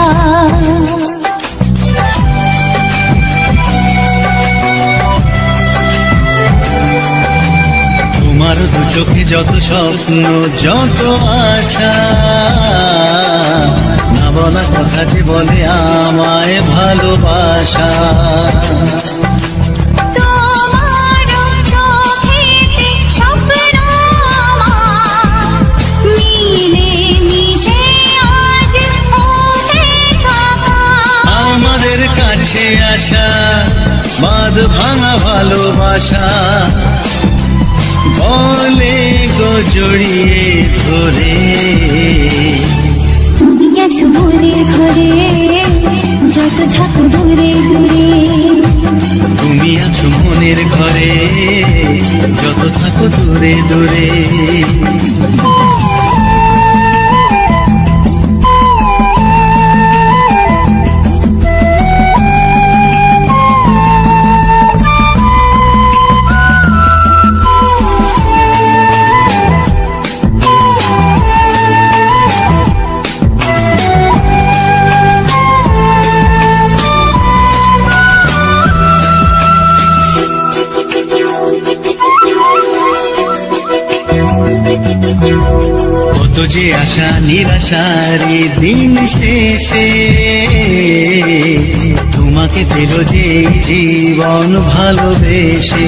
Speaker 1: তোমার দু চোখে যত স্বপ্ন, যত আশা, না বলা কথা যে বলে আমায় ভালোবাসা।
Speaker 2: তোমার চোখেতে স্বপ্ন আমার, মিলে মিশে আজ হতে থাকা।
Speaker 1: আমাদের কাছে আসা বাঁধ ভাঙা ভালোবাসা, বলে গো জড়িয়ে ধরে।
Speaker 2: তুমি আছো মনের ঘরে, যত থাকো দূরে দূরে।
Speaker 1: তুমি আছো মনের ঘরে, যত থাকো দূরে দূরে। কত যে আশা নিরাশারি দিন শেষে, তোমাকে পেল যে জীবন ভালোবেসে।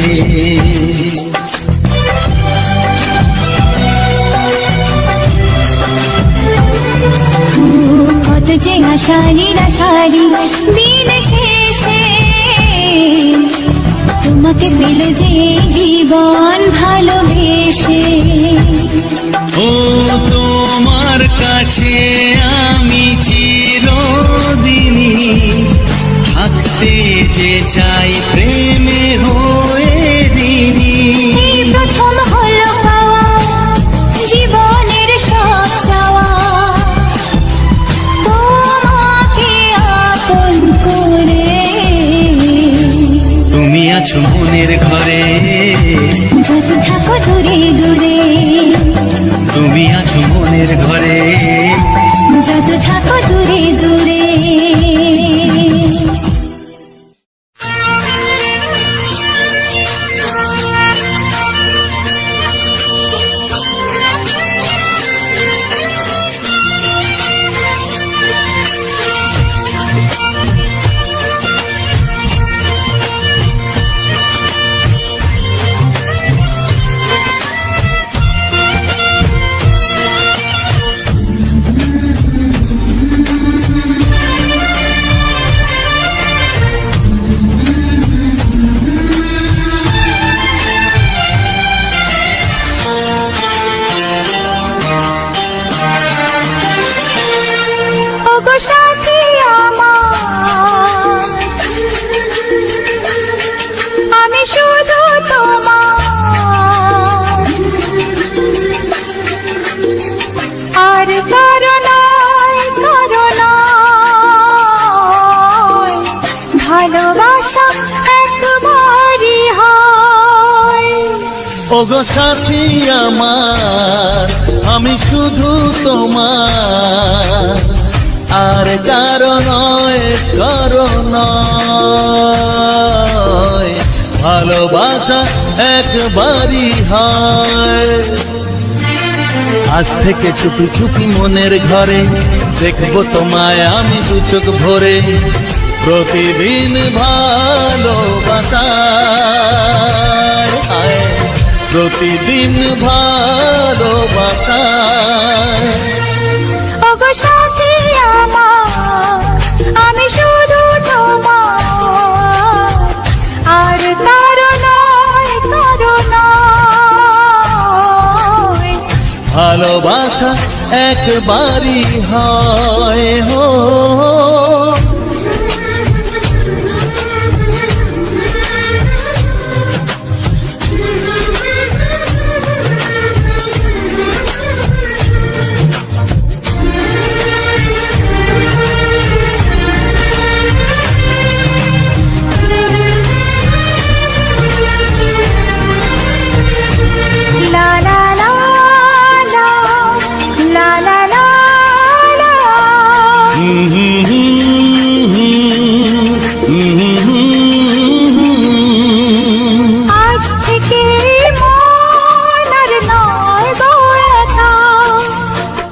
Speaker 2: কত যে আশা নিরাশারি দিন শেষে, তোমাকে পেল যে জীবন ভালোবেসে।
Speaker 1: ও তোমার কাছে আমি চিরদিনই থাকতে যে চাই প্রেমে হয়ে ঋণী।
Speaker 2: এই প্রথম হলো পাওয়া জীবনের সব চাওয়া, তোমাকে আপন করে।
Speaker 1: তুমি আছো মনের ঘরে,
Speaker 2: যত থাকো দূরে দূরে।
Speaker 1: তুমি আছো মনের ঘরে,
Speaker 2: যত থাকো দূরে দূরে।
Speaker 4: ওগো সাথী আমার, আমি শুধু তোমার, আর কারো নয়, কারো নয়। ভালোবাসা একবারই হয়। আজ থেকে চুপি চুপি মনের ঘরে দেখবো তোমায় আমি দু চোখ ভরে, প্রতিদিন ভালোবাসায়, হায়, প্রতিদিন ভালোবাসায়।
Speaker 2: ওগো সাথী আমার, আমি শুধু তোমার, আর কারো নয়, কারো নয়।
Speaker 4: ভালোবাসা একবারই হয় হো।
Speaker 2: লা লা লা লা, লা লা লা লা। আজ থেকে মন আর নয় গো একা,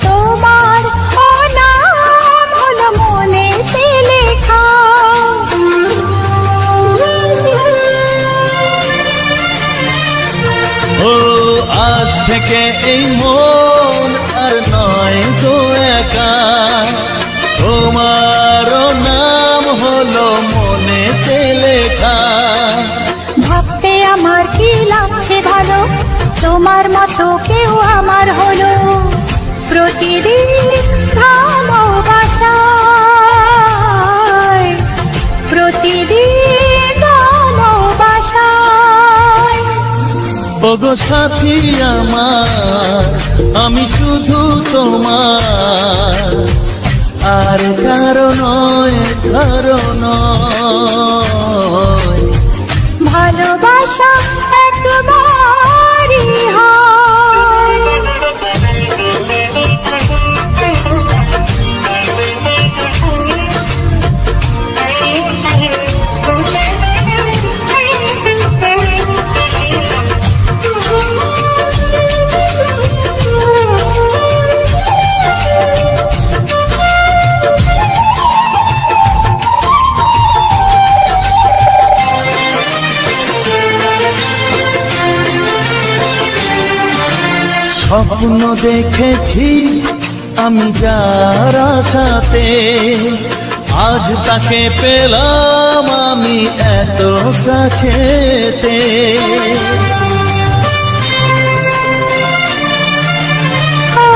Speaker 2: তোমার ও নাম হলো মনেতে লেখা।
Speaker 4: ও আজ থেকে এই মন আর নয় গো একা, তোমারও নাম হলো মনেতে লেখা।
Speaker 2: ভাবতে আমার কি লাগছে ভালো, তোমার মতো কেউ আমার হলো। প্রতিদিন ভালোবাসায়, প্রতিদিন ভালোবাসায়।
Speaker 4: ওগো সাথী আমার, আমি শুধু তোমার, আর কারো নয়, কারো নয়।
Speaker 2: ভালোবাসা একবারই হয়।
Speaker 4: স্বপ্ন দেখেছি আমি যার সাথে, আজ তাকে পেলাম আমি এত কাছেতে।
Speaker 2: ও,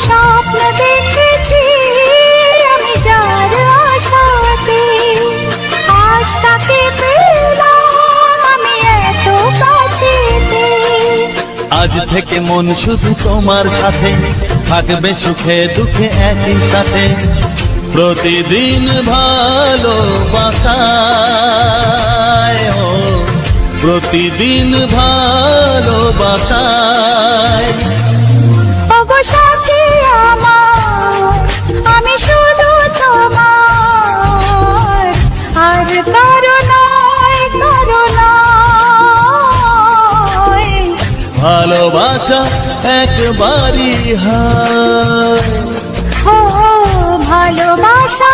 Speaker 2: স্বপ্ন দেখেছি আমি যার আশাতে, আজ তাকে পেলাম আমি এত কাছেতে।
Speaker 4: আজ থেকে মন শুধু তোমার সাথে, থাকবে সুখে দুঃখে একই সাথে, প্রতিদিন ভালোবাসায়, ও প্রতিদিন ভালোবাসায়।
Speaker 2: ওগো সাথী আমার, আমি শুধু তোমার, আর কারো নয়, কারো নয়।
Speaker 4: ভালোবাসা একবারই হয়।
Speaker 2: ও ভালোবাসা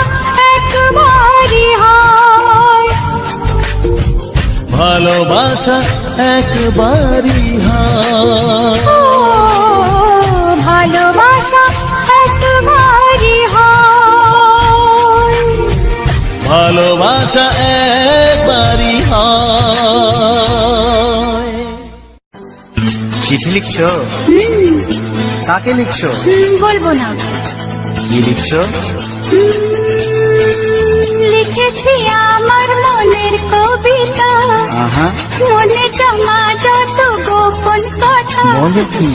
Speaker 2: একবারই হয়।
Speaker 4: ভালোবাসা একবারই হয়।
Speaker 2: ও ভালোবাসা একবারই হয়।
Speaker 4: ভালোবাসা একবারই হয়।
Speaker 1: চিঠি লিখছো? কাকে লিখছো?
Speaker 2: বলবো না।
Speaker 1: কি লিখছো?
Speaker 2: লিখেছি আমার মনের কবিতা,
Speaker 1: আহা,
Speaker 2: মনে জমা যত গোপন কথা।
Speaker 1: বলো কি?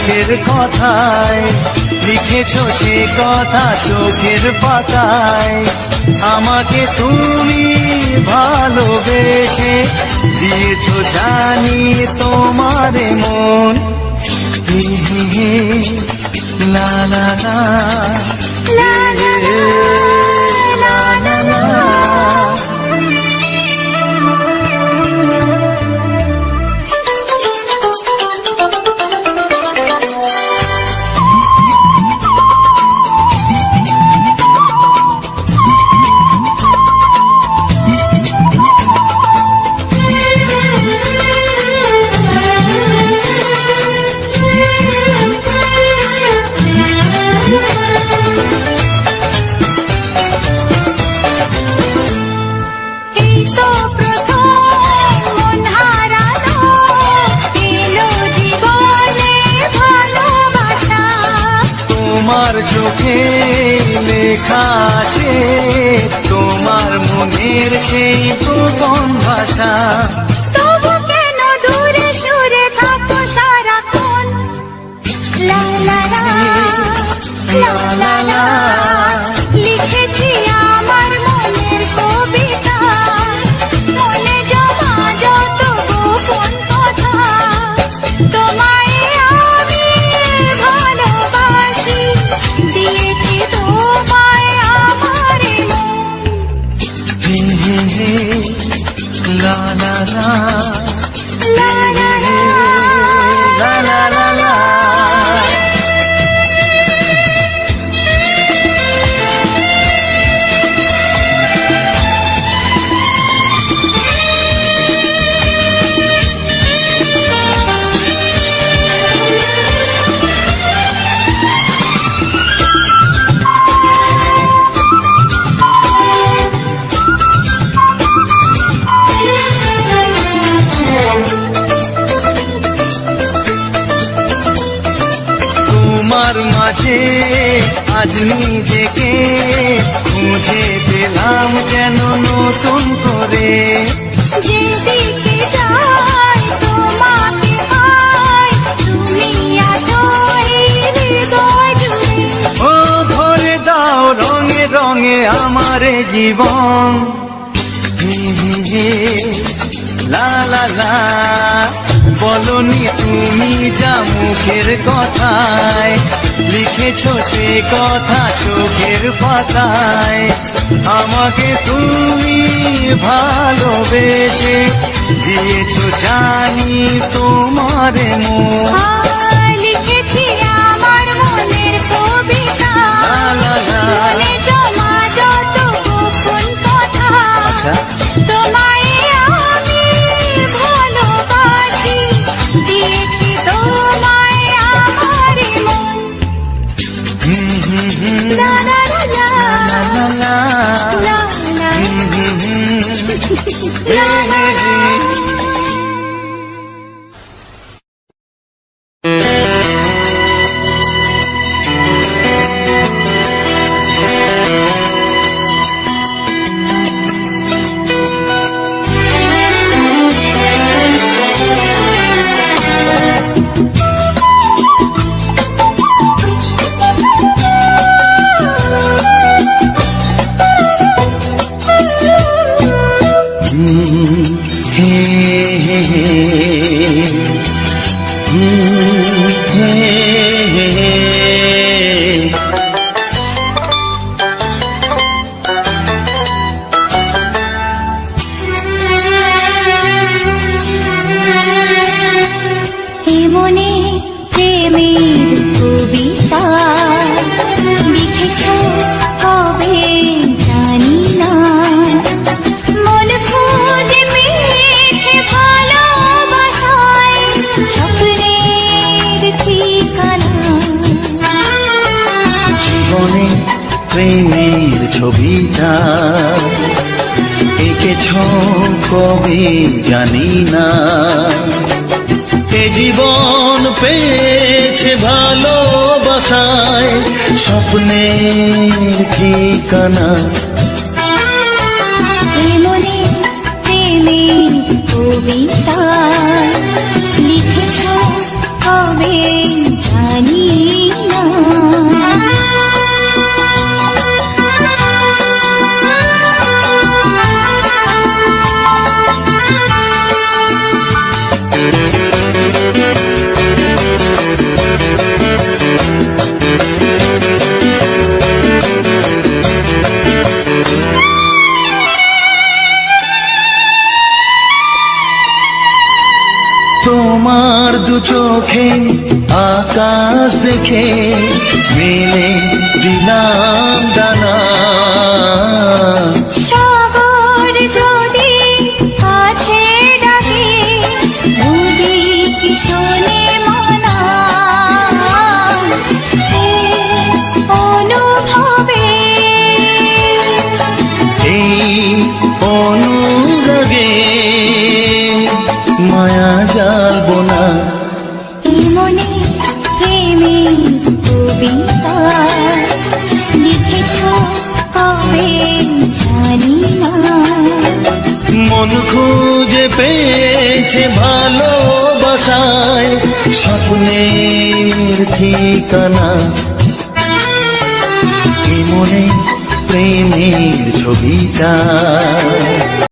Speaker 1: মুখের কথায়, লিখেছো সে কথা চোখের পাতায়। আমাকে তুমি ভালোবেসে দিয়েছো জানি তোমারে মন। হে হে হে, লা লা লা,
Speaker 2: লা লা লা, লা লা লা। এই তো প্রথম মন হারানো, এলো জীবনে ভালোবাসা।
Speaker 1: তোমার চোখে লেখা আছে তোমার মনের সেই গোপন ভাষা।
Speaker 2: তবু কেন দূরে সরে থাকো সারাক্ষণ? লা লা লা, লা লা লা। লিখেছি আমার মনের কবিতা, মনে জমা যত গোপন কথা। তোমায় আমি ভালোবাসি, দিয়েছি তোমায় আমার মন।
Speaker 1: হে হে হে, লা লা লা,
Speaker 2: লা লা লা,
Speaker 1: লা লা লা লা। তোমার মাঝে আজ নিজেকে খুঁজে পেলাম যেন নতুন করে।
Speaker 2: যেদিকে যাই তোমাকে পাই, তুমি আছো এই হৃদয় জুড়ে।
Speaker 1: ও ভরে দাও রঙে রঙে আমার জীবন। হে হে হে, লা লা লা। বলনি তুমি যা মুখের কথায়, লিখেছো সে কথা চোখের পাতায়। আমাকে তুমি ভালোবেসে দিয়েছো জানি তোমারে মন।
Speaker 2: লিখেছি আমার মনের কবিতা,
Speaker 1: লা লা লা।
Speaker 2: মনে জমা যত গোপন কথা।
Speaker 1: আচ্ছা।
Speaker 2: তোমায় আমি ভালোবাসি, দিয়েছি তোমায় আমার মন।
Speaker 1: হুম হুম হুম,
Speaker 2: লা লা লা লা,
Speaker 1: লা লা লা,
Speaker 2: লা লা
Speaker 1: হুম হুম হুম,
Speaker 2: লা লা লা।
Speaker 1: হে হে হে, হে হে হে।
Speaker 2: এ মনে প্রেমের কবিতা লিখেছ কবে জানি না। মন খুঁজে পেয়েছে ভালোবাসায় স্বপ্নের ঠিকানা।
Speaker 1: জীবনে প্রেমের ছবিটা এঁকেছ কবে জানি না। এ জীবন পেয়েছে ভালোবাসায় স্বপ্নের ঠিকানা।
Speaker 2: এ মনে প্রেমের কবিতা লিখেছ কবে জানি
Speaker 4: চোখে আকাশ দেখে মেলে দিলাম দানা।
Speaker 2: সাগর যদি কাছে ডাকে নদী কি শোনে মানা এই অনুভবে
Speaker 4: এই অনুরাগে মায়া জালবো না।
Speaker 2: এই মনে প্রেমের কবিতা লিখেছ কবে জানি না।
Speaker 4: মন খুঁজে পেয়েছে ভালোবাসায় স্বপ্নের ঠিকানা। এই মনে প্রেমের ছবিটা